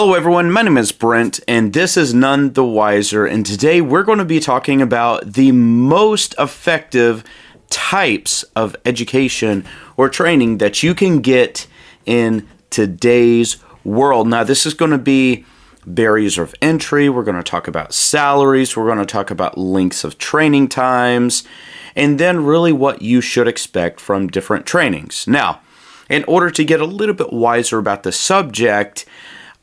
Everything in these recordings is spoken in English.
Hello everyone, my name is Brent and this is None the Wiser, and today we're going to be talking about the most effective types of education or training that you can get in today's world. Now this is going to be barriers of entry, we're going to talk about salaries, we're going to talk about lengths of training times, and then really what you should expect from different trainings. Now, in order to get a little bit wiser about the subject,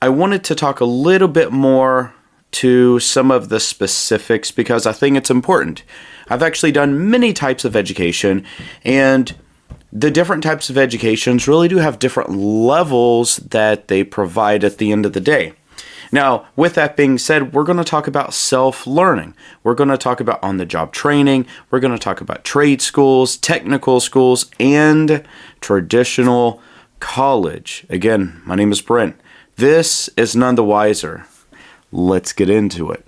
I wanted to talk a little bit more to some of the specifics because I think it's important. I've actually done many types of education, and the different types of educations really do have different levels that they provide at the end of the day. Now, with that being said, we're going to talk about self-learning. We're going to talk about on-the-job training. We're going to talk about trade schools, technical schools, and traditional college. Again, my name is Brent. This is None the Wiser. Let's get into it.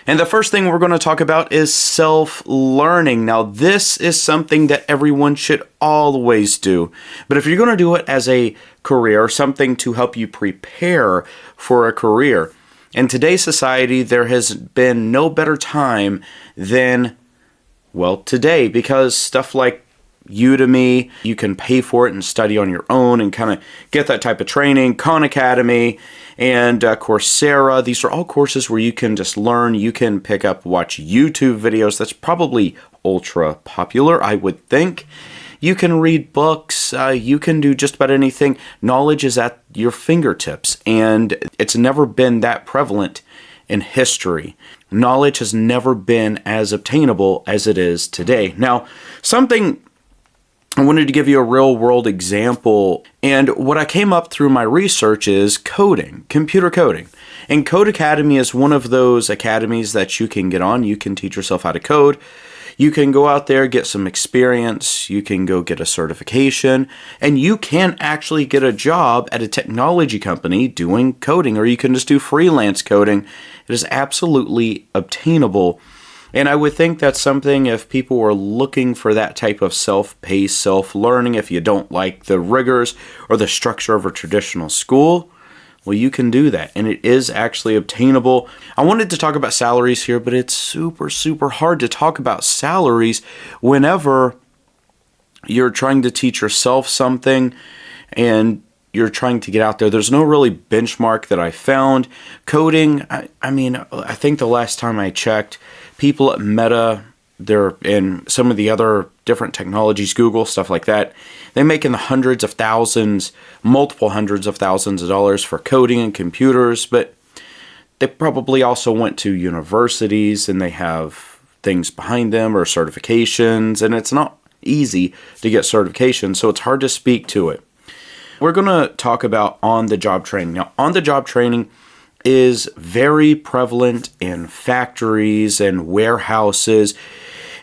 And the first thing we're going to talk about is self-learning. Now, this is something that everyone should always do. But if you're going to do it as a career, something to help you prepare for a career, in today's society, there has been no better time than, well, today, because stuff like Udemy, you can pay for it and study on your own and kind of get that type of training. Khan Academy and Coursera, these are all courses where you can just learn. You can pick up, watch YouTube videos. That's probably ultra popular, I would think. You can read books, you can do just about anything. Knowledge is at your fingertips, and it's never been that prevalent in history. Knowledge has never been as obtainable as it is today. Now, something I wanted to give you a real world example, and what I came up through my research is coding, computer coding. And Code Academy is one of those academies that you can get on. You can teach yourself how to code. You can go out there, get some experience, you can go get a certification, and you can actually get a job at a technology company doing coding, or you can just do freelance coding. It is absolutely obtainable. And I would think that's something, if people were looking for that type of self-paced, self-learning, if you don't like the rigors or the structure of a traditional school, well, you can do that, and it is actually obtainable. I wanted to talk about salaries here, but it's super hard to talk about salaries whenever you're trying to teach yourself something and you're trying to get out there. There's no really benchmark that I found. Coding, I think the last time I checked, people at Meta, they're in some of the other different technologies, Google, stuff like that, they make in the hundreds of thousands, multiple hundreds of thousands of dollars for coding and computers, but they probably also went to universities and they have things behind them or certifications, and it's not easy to get certifications, so it's hard to speak to it. We're going to talk about on-the-job training. Now, on-the-job training is very prevalent in factories and warehouses,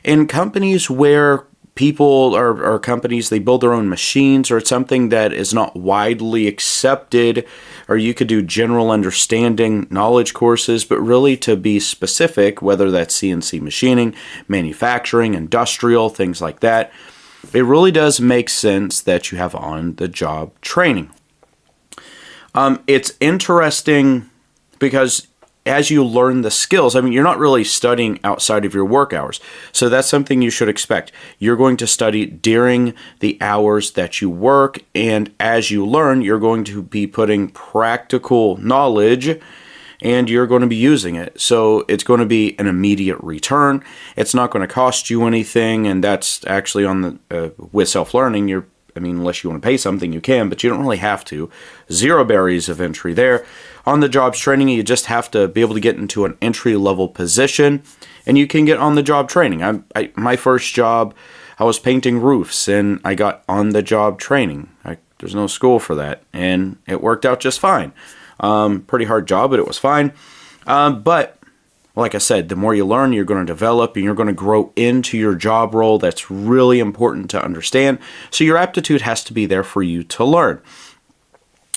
in companies where people or companies, they build their own machines, or it's something that is not widely accepted, or you could do general understanding knowledge courses, but really to be specific, whether that's CNC machining, manufacturing, industrial, things like that, it really does make sense that you have on-the-job training. It's interesting because as you learn the skills, you're not really studying outside of your work hours. So that's something you should expect. You're going to study during the hours that you work, and as you learn, you're going to be putting practical knowledge and you're going to be using it. So it's going to be an immediate return. It's not going to cost you anything, and that's actually on the with self-learning, unless you want to pay something, you can, but you don't really have to. Zero barriers of entry there. On the job training, you just have to be able to get into an entry-level position, and you can get on-the-job training. My first job, I was painting roofs, and I got on-the-job training. There's no school for that, and it worked out just fine. Pretty hard job, but it was fine. But like I said, the more you learn, you're going to develop and you're going to grow into your job role. That's really important to understand. So your aptitude has to be there for you to learn.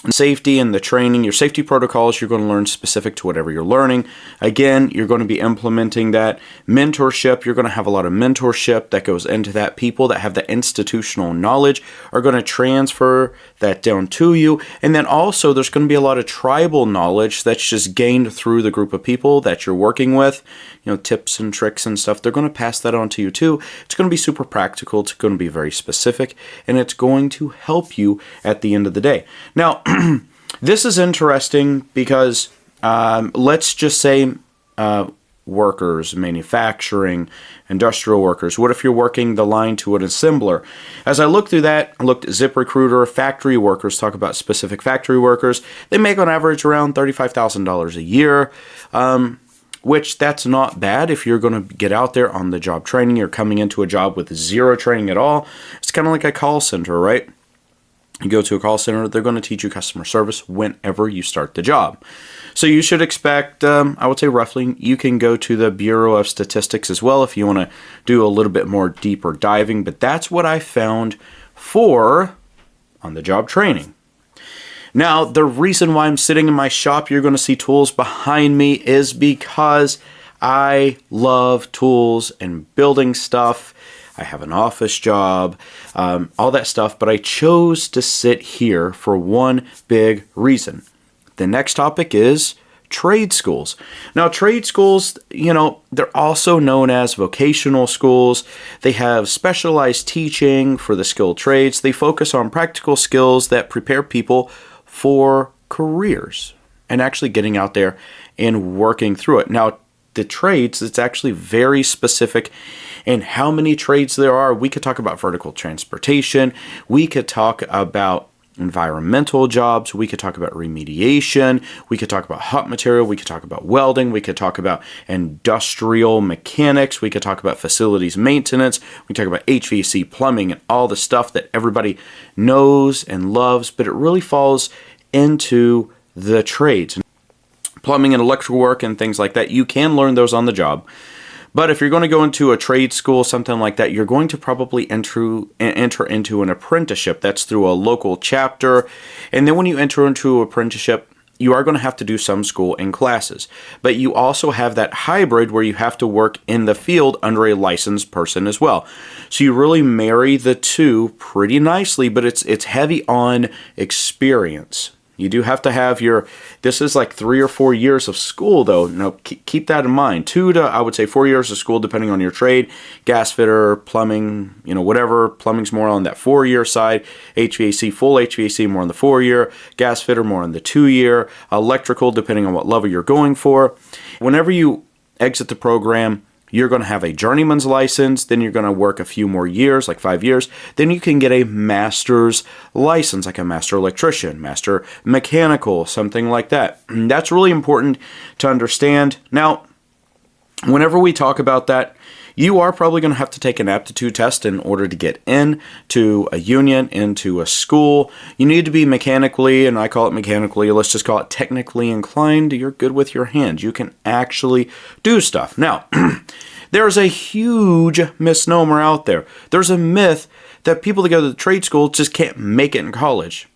Safety and the training, your safety protocols, you're going to learn specific to whatever you're learning. Again, you're going to be implementing that. Mentorship, you're going to have a lot of mentorship that goes into that. People that have the institutional knowledge are going to transfer that down to you. And then also there's going to be a lot of tribal knowledge that's just gained through the group of people that you're working with. Tips and tricks and stuff. They're going to pass that on to you too. It's going to be super practical. It's going to be very specific, and it's going to help you at the end of the day. Now, this is interesting because let's just say workers, manufacturing, industrial workers. What if you're working the line to an assembler? As I looked through that, I looked at ZipRecruiter, factory workers, talk about specific factory workers. They make on average around $35,000 a year. Which that's not bad if you're going to get out there on the job training. You're coming into a job with zero training at all. It's kind of like a call center, right? You go to a call center, they're going to teach you customer service whenever you start the job. So you should expect, I would say roughly, you can go to the Bureau of Statistics as well if you want to do a little bit more deeper diving. But that's what I found for on the job training. Now, the reason why I'm sitting in my shop, you're going to see tools behind me, is because I love tools and building stuff. I have an office job, all that stuff, but I chose to sit here for one big reason. The next topic is trade schools. Now, trade schools, they're also known as vocational schools. They have specialized teaching for the skilled trades. They focus on practical skills that prepare people for careers and actually getting out there and working through it. Now, the trades, it's actually very specific in how many trades there are. We could talk about vertical transportation. We could talk about environmental jobs. We could talk about remediation. We could talk about hot material. We could talk about welding. We could talk about industrial mechanics. We could talk about facilities maintenance. We could talk about HVAC, plumbing, and all the stuff that everybody knows and loves, but it really falls into the trades. Plumbing and electrical work and things like that, you can learn those on the job. But if you're going to go into a trade school, something like that, you're going to probably enter into an apprenticeship. That's through a local chapter. And then when you enter into an apprenticeship, you are going to have to do some school and classes. But you also have that hybrid where you have to work in the field under a licensed person as well. So you really marry the two pretty nicely, but it's heavy on experience. You do have to have this is like 3 or 4 years of school though. Now keep that in mind. 2 to, I would say 4 years of school depending on your trade. Gas fitter, plumbing, whatever. Plumbing's more on that 4-year side. HVAC, full HVAC more on the 4-year. Gas fitter more on the 2-year. Electrical depending on what level you're going for. Whenever you exit the program, you're going to have a journeyman's license, then you're going to work a few more years, like 5 years. Then you can get a master's license, like a master electrician, master mechanical, something like that. And that's really important to understand. Now, whenever we talk about that, you are probably going to have to take an aptitude test in order to get into a union, into a school. You need to be mechanically, and I call it mechanically, let's just call it technically inclined. You're good with your hands. You can actually do stuff. Now, there's a huge misnomer out there. There's a myth that people that go to the trade school just can't make it in college.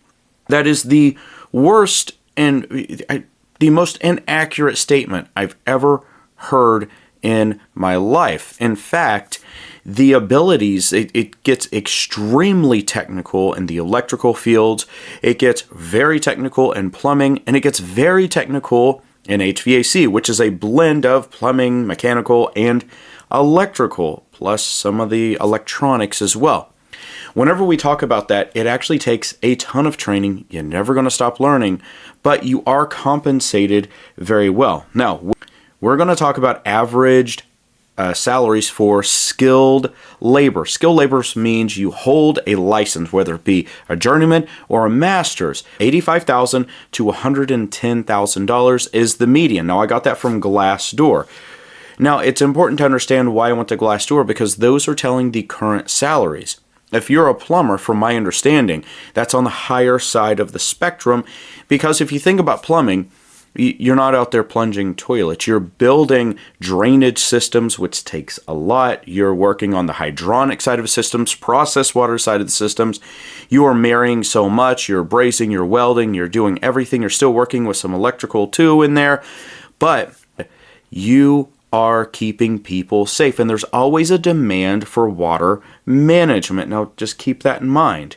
That is the worst and the most inaccurate statement I've ever heard in my life. In fact, the abilities, it gets extremely technical in the electrical fields. It gets very technical in plumbing, and it gets very technical in HVAC, which is a blend of plumbing, mechanical, and electrical, plus some of the electronics as well. Whenever we talk about that, it actually takes a ton of training. You're never going to stop learning, but you are compensated very well. Now, we're going to talk about averaged salaries for skilled labor. Skilled labor means you hold a license, whether it be a journeyman or a master's. $85,000 to $110,000 is the median. Now, I got that from Glassdoor. Now, it's important to understand why I went to Glassdoor, because those are telling the current salaries. If you're a plumber, from my understanding, that's on the higher side of the spectrum, because if you think about plumbing, You're not out there plunging toilets. You're building drainage systems, which takes a lot. You're working on the hydronic side of the systems, process water side of the systems. You are marrying so much. You're brazing, you're welding, you're doing everything. You're still working with some electrical too in there. But you are keeping people safe. And there's always a demand for water management. Now, just keep that in mind.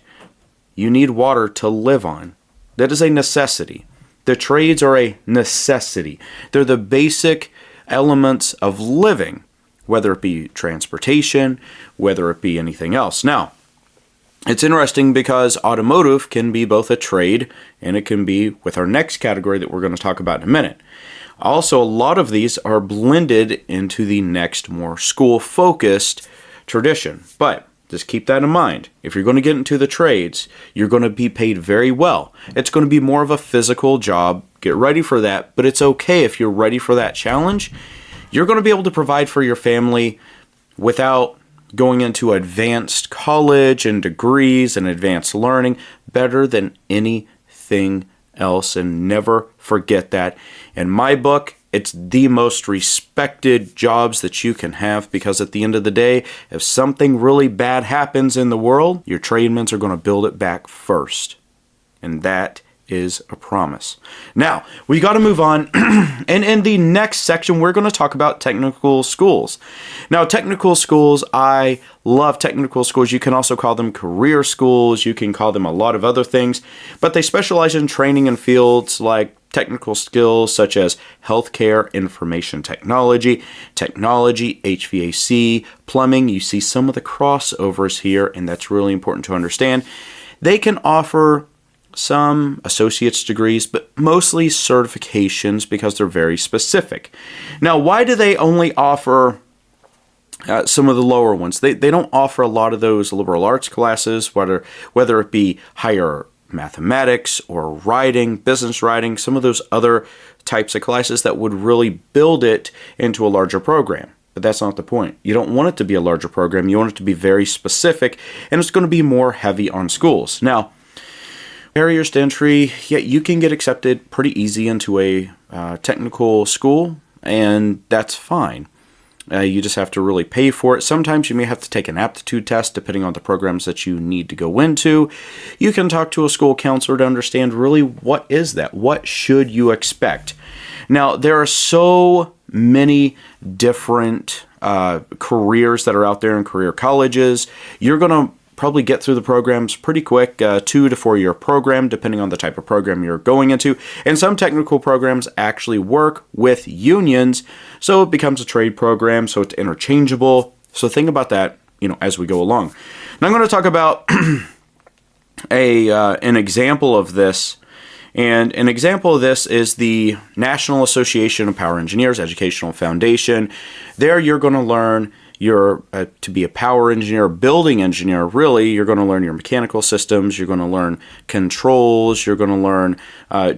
You need water to live on. That is a necessity. The trades are a necessity. They're the basic elements of living, whether it be transportation, whether it be anything else. Now, it's interesting because automotive can be both a trade and it can be with our next category that we're going to talk about in a minute. Also, a lot of these are blended into the next more school-focused tradition. But just keep that in mind. If you're going to get into the trades, you're going to be paid very well. It's going to be more of a physical job. Get ready for that. But it's okay if you're ready for that challenge. You're going to be able to provide for your family without going into advanced college and degrees and advanced learning better than anything else. And never forget that. In my book, it's the most respected jobs that you can have, because at the end of the day, if something really bad happens in the world, your tradesmen are going to build it back first. And that is a promise. Now, we got to move on. And in the next section, we're going to talk about technical schools. Now, technical schools, I love technical schools. You can also call them career schools. You can call them a lot of other things. But they specialize in training in fields like technical skills such as healthcare, information technology, HVAC, plumbing. You see some of the crossovers here, and that's really important to understand. They can offer some associate's degrees, but mostly certifications because they're very specific. Now, why do they only offer some of the lower ones? They don't offer a lot of those liberal arts classes, whether it be higher mathematics or writing, business writing, some of those other types of classes that would really build it into a larger program. But that's not the point. You don't want it to be a larger program. You want it to be very specific, and it's going to be more heavy on schools. Now, barriers to entry, yeah, you can get accepted pretty easy into a technical school, and that's fine. You just have to really pay for it. Sometimes you may have to take an aptitude test depending on the programs that you need to go into. You can talk to a school counselor to understand really what is that? What should you expect? Now, there are so many different careers that are out there in career colleges. You're going to probably get through the programs pretty quick, 2 to 4 year program, depending on the type of program you're going into. And some technical programs actually work with unions, so it becomes a trade program, so it's interchangeable. So think about that, as we go along. Now I'm going to talk about an example of this. And an example of this is the National Association of Power Engineers Educational Foundation. There you're going to learn to be a power engineer, building engineer. Really, you're going to learn your mechanical systems, you're going to learn controls, you're going to learn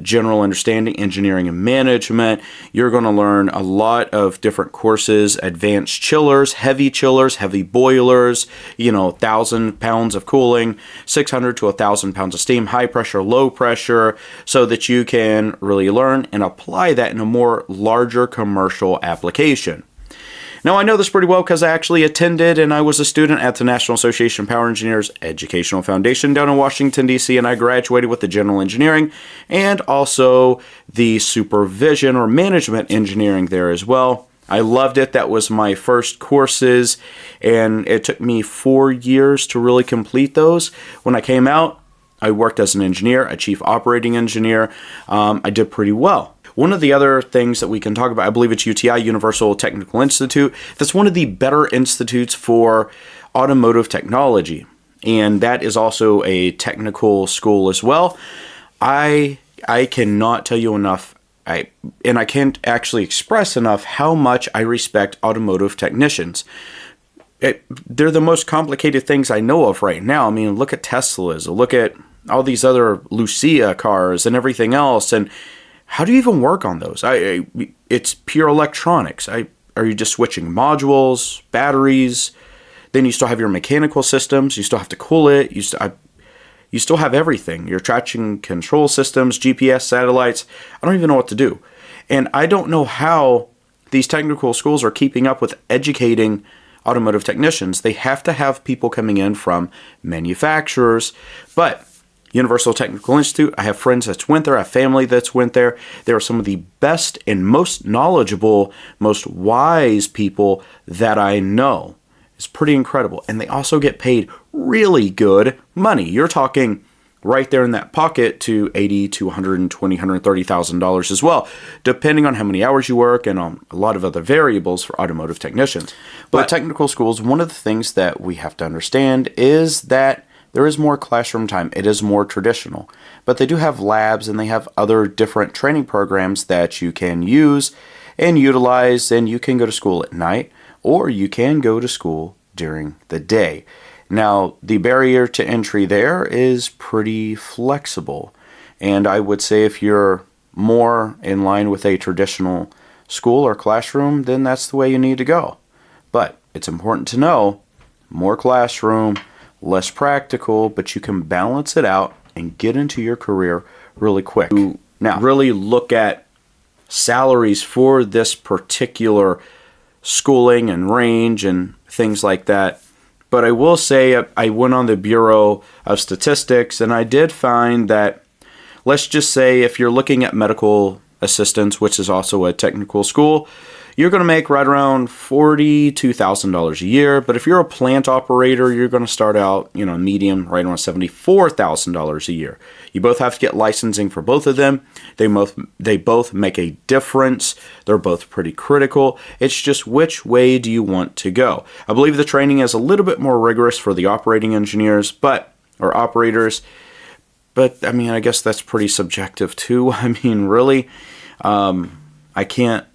general understanding, engineering and management. You're going to learn a lot of different courses, advanced chillers, heavy boilers, 1,000 pounds of cooling, 600 to 1,000 pounds of steam, high pressure, low pressure, so that you can really learn and apply that in a more larger commercial application. Now, I know this pretty well because I actually attended and I was a student at the National Association of Power Engineers Educational Foundation down in Washington, D.C., and I graduated with the general engineering and also the supervision or management engineering there as well. I loved it. That was my first courses, and it took me 4 years to really complete those. When I came out, I worked as an engineer, a chief operating engineer. I did pretty well. One of the other things that we can talk about, I believe it's UTI, Universal Technical Institute. That's one of the better institutes for automotive technology. And that is also a technical school as well. I cannot tell you enough, I can't actually express enough how much I respect automotive technicians. They're the most complicated things I know of right now. I mean, look at Teslas, look at all these other Lucia cars and everything else, and how do you even work on those? It's pure electronics. Are you just switching modules, batteries? Then you still have your mechanical systems. You still have to cool it. you still have everything. Your traction control systems, GPS, satellites. I don't even know what to do. And I don't know how these technical schools are keeping up with educating automotive technicians. They have to have people coming in from manufacturers. But Universal Technical Institute, I have friends that's went there, I have family that's went there. They are some of the best and most knowledgeable, most wise people that I know. It's pretty incredible. And they also get paid really good money. You're talking right there in that pocket to $80,000 to $120,000, $130,000 as well, depending on how many hours you work and on a lot of other variables for automotive technicians. But technical schools, one of the things that we have to understand is that there is more classroom time. It is more traditional. But they do have labs and they have other different training programs that you can use and utilize, and you can go to school at night or you can go to school during the day. Now, the barrier to entry there is pretty flexible. And I would say if you're more in line with a traditional school or classroom, then that's the way you need to go. But it's important to know, more classroom, less practical, but you can balance it out and get into your career really quick. Now, really look at salaries for this particular schooling and range and things like that. But I will say I went on the Bureau of Statistics and I did find that, let's just say if you're looking at medical assistants, which is also a technical school, you're going to make right around $42,000 a year. But if you're a plant operator, you're going to start out, medium, right around $74,000 a year. You both have to get licensing for both of them. They both make a difference. They're both pretty critical. It's just which way do you want to go? I believe the training is a little bit more rigorous for the operating engineers, or operators. But I guess that's pretty subjective too. Really, I can't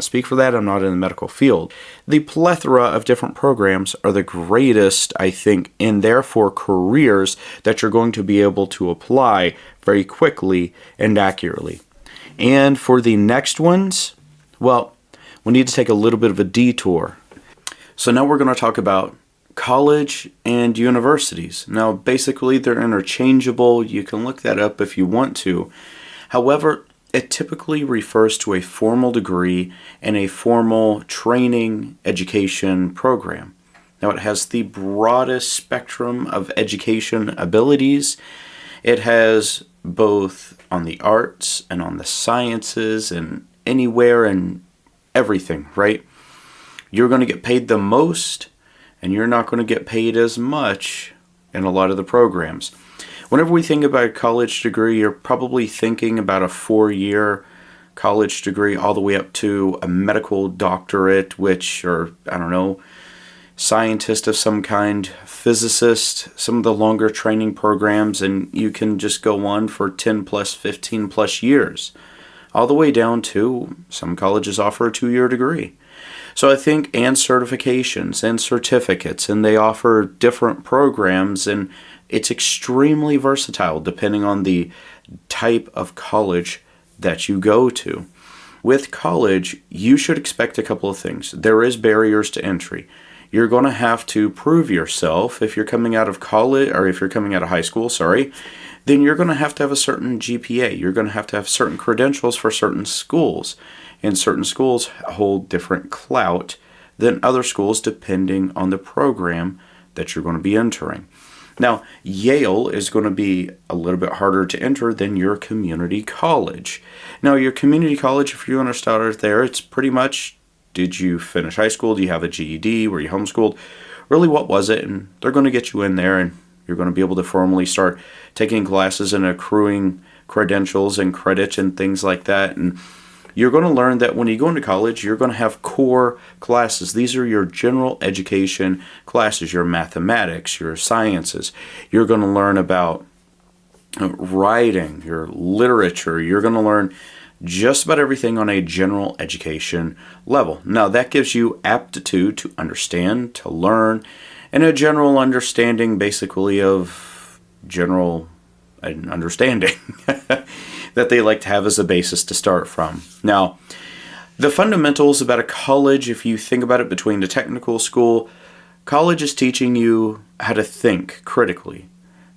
speak for that. I'm not in the medical field. The plethora of different programs are the greatest, I think, and therefore careers that you're going to be able to apply very quickly and accurately. And for the next ones, well, we need to take a little bit of a detour. So now we're going to talk about college and universities. Now, basically, they're interchangeable. You can look that up if you want to. However, it typically refers to a formal degree and a formal training education program. Now, it has the broadest spectrum of education abilities. It has both on the arts and on the sciences and anywhere and everything, right? You're going to get paid the most, and you're not going to get paid as much in a lot of the programs. Whenever we think about a college degree, you're probably thinking about a 4-year college degree all the way up to a medical doctorate, scientist of some kind, physicist, some of the longer training programs, and you can just go on for 10 plus, 15 plus years, all the way down to some colleges offer a 2-year degree. So I think, and certifications and certificates, and they offer different programs, and it's extremely versatile depending on the type of college that you go to. With college, you should expect a couple of things. There is barriers to entry. You're going to have to prove yourself. If you're coming out of college, or if you're coming out of high school, then you're going to have a certain GPA. You're going to have certain credentials for certain schools. And certain schools hold different clout than other schools depending on the program that you're going to be entering. Now, Yale is going to be a little bit harder to enter than your community college. Now, your community college, if you're going to start there, it's pretty much, did you finish high school? Do you have a GED? Were you homeschooled? Really, what was it? And they're going to get you in there, and you're going to be able to formally start taking classes and accruing credentials and credits and things like that. And you're going to learn that when you go into college, you're going to have core classes. These are your general education classes, your mathematics, your sciences. You're going to learn about writing, your literature. You're going to learn just about everything on a general education level. Now, that gives you aptitude to understand, to learn, and a general understanding, basically, of general understanding that they like to have as a basis to start from. Now, the fundamentals about a college, if you think about it between the technical school, college is teaching you how to think critically,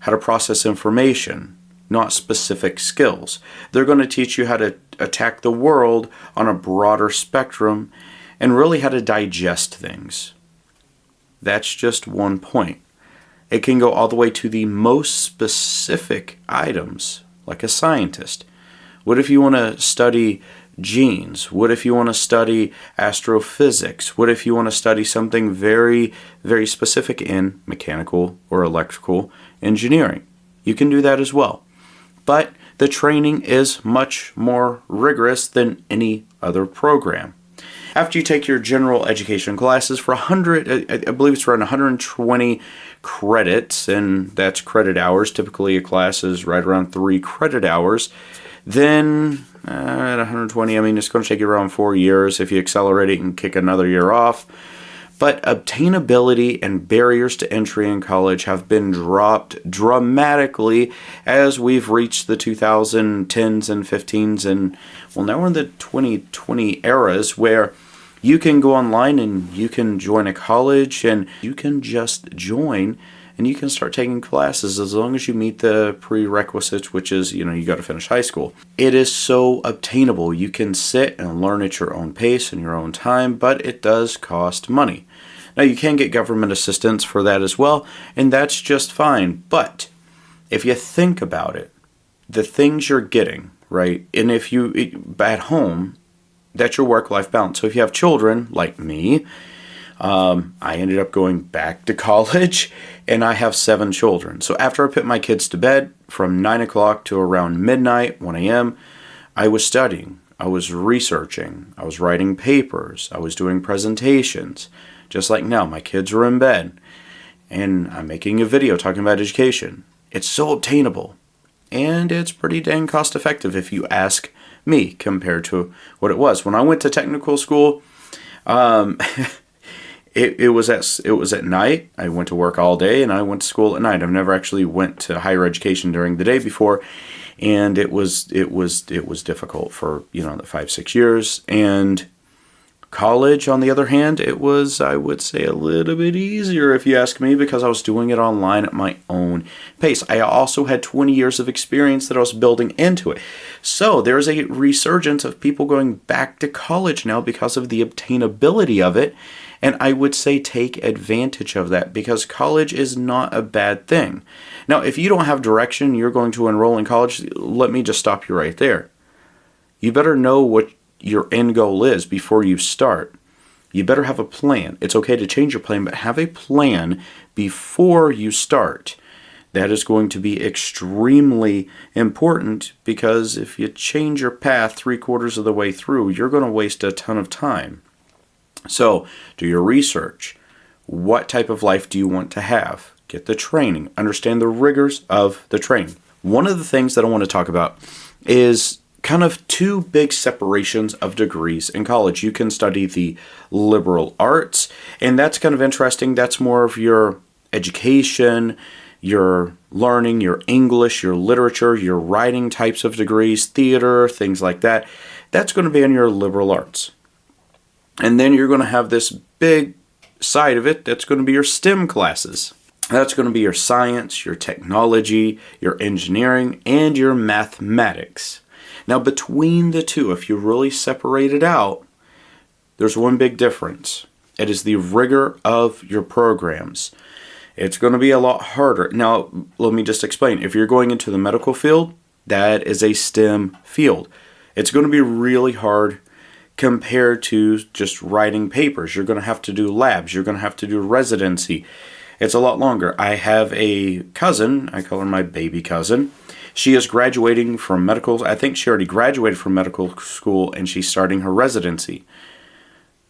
how to process information, not specific skills. They're going to teach you how to attack the world on a broader spectrum and really how to digest things. That's just one point. It can go all the way to the most specific items, like a scientist. What if you want to study genes? What if you want to study astrophysics? What if you want to study something very, very specific in mechanical or electrical engineering? You can do that as well. But the training is much more rigorous than any other program. After you take your general education classes for 100, I believe it's around 120 credits, and that's credit hours. Typically a class is right around 3 credit hours. Then at 120, it's going to take you around 4 years. If you accelerate it and kick another year off. But obtainability and barriers to entry in college have been dropped dramatically as we've reached the 2010s and 15s, and well, now we're in the 2020 eras where you can go online and you can join a college and you can just join and you can start taking classes as long as you meet the prerequisites, which is, you got to finish high school. It is so obtainable. You can sit and learn at your own pace and your own time, but it does cost money. Now, you can get government assistance for that as well, and that's just fine. But if you think about it, the things you're getting, right? And if you, at home, that's your work-life balance. So if you have children, like me, I ended up going back to college, and I have 7 children. So after I put my kids to bed, from 9 o'clock to around midnight, 1 a.m., I was studying, I was researching, I was writing papers, I was doing presentations. Just like now, my kids are in bed, and I'm making a video talking about education. It's so obtainable, and it's pretty dang cost effective if you ask me compared to what it was. When I went to technical school, It was at night. I went to work all day and I went to school at night. I've never actually went to higher education during the day before, and it was difficult for the 5-6 years. And college, on the other hand, it was, I would say, a little bit easier if you ask me, because I was doing it online at my own pace. I also had 20 years of experience that I was building into it. So there's a resurgence of people going back to college now because of the obtainability of it. And I would say take advantage of that, because college is not a bad thing. Now, if you don't have direction, you're going to enroll in college, let me just stop you right there. You better know what your end goal is before you start. You better have a plan. It's okay to change your plan, but have a plan before you start. That is going to be extremely important, because if you change your path 3/4 of the way through, you're going to waste a ton of time. So, do your research. What type of life do you want to have? Get the training. Understand the rigors of the training. One of the things that I want to talk about is kind of 2 big separations of degrees in college. You can study the liberal arts, and that's kind of interesting. That's more of your education, your learning, your English, your literature, your writing types of degrees, theater, things like that. That's going to be in your liberal arts. And then you're going to have this big side of it that's going to be your STEM classes. That's going to be your science, your technology, your engineering, and your mathematics. Now, between the two, if you really separate it out, there's one big difference. It is the rigor of your programs. It's going to be a lot harder. Now, let me just explain. If you're going into the medical field, that is a STEM field. It's going to be really hard compared to just writing papers. You're going to have to do labs. You're going to have to do residency. It's a lot longer. I have a cousin. I call her my baby cousin. She is graduating from medical. I think she already graduated from medical school, and she's starting her residency.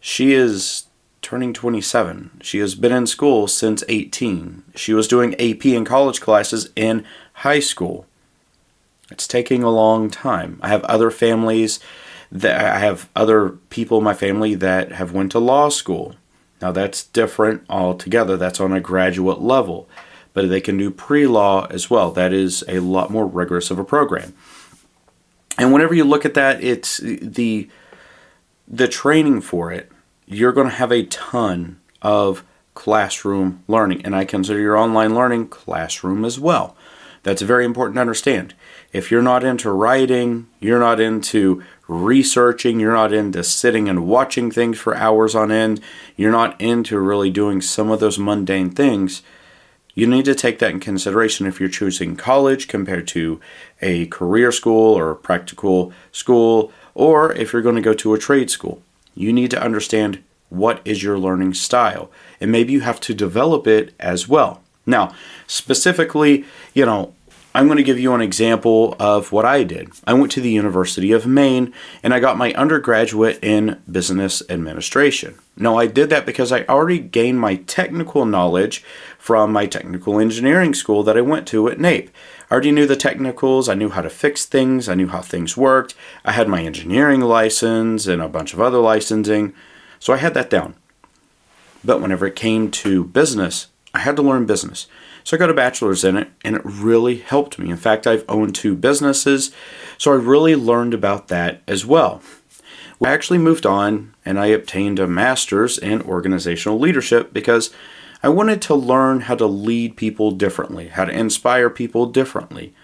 She is turning 27. She has been in school since 18. She was doing AP and college classes in high school. It's taking a long time. I have other people in my family that have went to law school. Now that's different altogether. That's on a graduate level. But they can do pre-law as well. That is a lot more rigorous of a program. And whenever you look at that, it's the training for it. You're going to have a ton of classroom learning. And I consider your online learning classroom as well. That's very important to understand. If you're not into writing, you're not into researching, you're not into sitting and watching things for hours on end, you're not into really doing some of those mundane things, you need to take that in consideration if you're choosing college compared to a career school or a practical school, or if you're going to go to a trade school. You need to understand what is your learning style, and maybe you have to develop it as well. Now, specifically, I'm going to give you an example of what I did. I went to the University of Maine and I got my undergraduate in business administration. Now, I did that because I already gained my technical knowledge from my technical engineering school that I went to at NAPE. I already knew the technicals, I knew how to fix things, I knew how things worked. I had my engineering license and a bunch of other licensing, so I had that down. But whenever it came to business, I had to learn business. So I got a bachelor's in it, and it really helped me. In fact, I've owned 2 businesses, so I really learned about that as well. I actually moved on, and I obtained a master's in organizational leadership because I wanted to learn how to lead people differently, how to inspire people differently,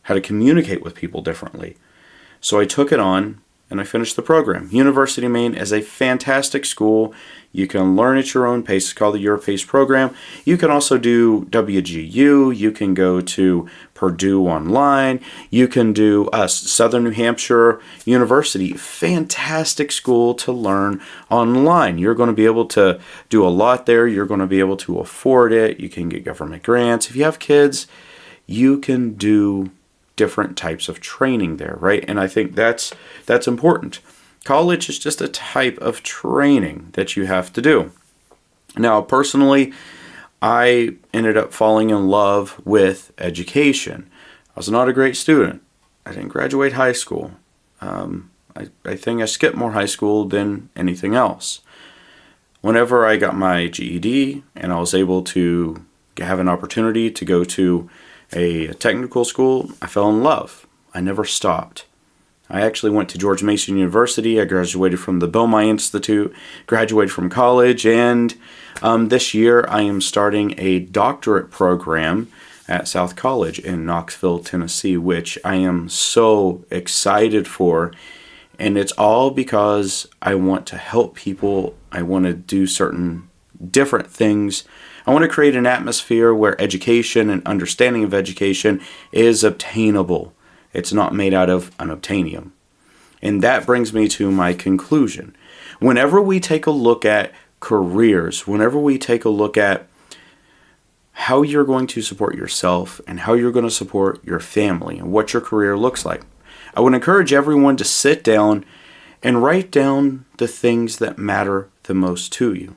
how to communicate with people differently. So I took it on, and I finished the program. University of Maine is a fantastic school. You can learn at your own pace. It's called the EuroPace program. You can also do WGU. You can go to Purdue online. You can do Southern New Hampshire University. Fantastic school to learn online. You're going to be able to do a lot there. You're going to be able to afford it. You can get government grants. If you have kids, you can do different types of training there, right? And I think that's important. College is just a type of training that you have to do. Now, personally, I ended up falling in love with education. I was not a great student. I didn't graduate high school. I think I skipped more high school than anything else. Whenever I got my GED and I was able to have an opportunity to go to a technical school, I fell in love. I never stopped. I actually went to George Mason University. I graduated from the Belmont Institute, graduated from college, and this year I am starting a doctorate program at South College in Knoxville, Tennessee, which I am so excited for. And it's all because I want to help people. I want to do certain different things. I want to create an atmosphere where education and understanding of education is obtainable. It's not made out of unobtainium. And that brings me to my conclusion. Whenever we take a look at careers, whenever we take a look at how you're going to support yourself and how you're going to support your family and what your career looks like, I would encourage everyone to sit down and write down the things that matter the most to you.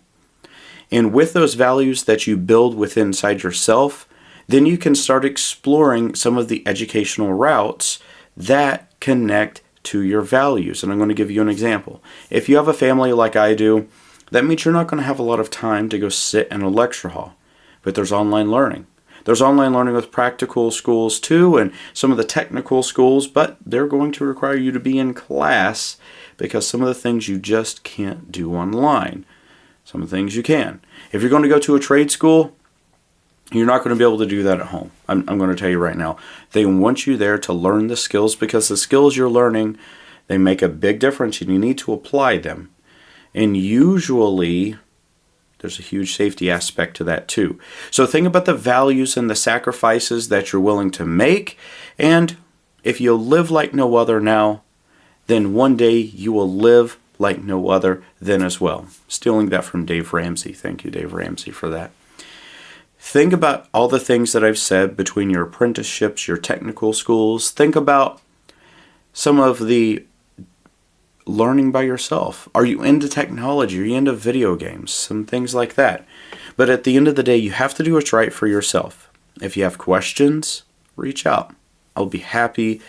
And with those values that you build within inside yourself, then you can start exploring some of the educational routes that connect to your values. And I'm going to give you an example. If you have a family like I do, that means you're not going to have a lot of time to go sit in a lecture hall. But there's online learning. There's online learning with practical schools too, and some of the technical schools, but they're going to require you to be in class because some of the things you just can't do online. Some of the things you can. If you're going to go to a trade school, you're not going to be able to do that at home. I'm going to tell you right now. They want you there to learn the skills because the skills you're learning, they make a big difference and you need to apply them. And usually, there's a huge safety aspect to that too. So think about the values and the sacrifices that you're willing to make. And if you live like no other now, then one day you will live like no other then as well. Stealing that from Dave Ramsey. Thank you, Dave Ramsey, for that. Think about all the things that I've said between your apprenticeships, your technical schools. Think about some of the learning by yourself. Are you into technology? Are you into video games? Some things like that. But at the end of the day, you have to do what's right for yourself. If you have questions, reach out. I'll be happy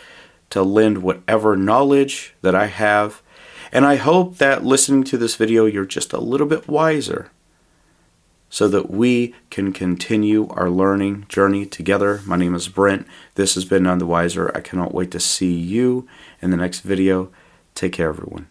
to lend whatever knowledge that I have. And I hope that listening to this video, you're just a little bit wiser so that we can continue our learning journey together. My name is Brent. This has been None the Wiser. I cannot wait to see you in the next video. Take care, everyone.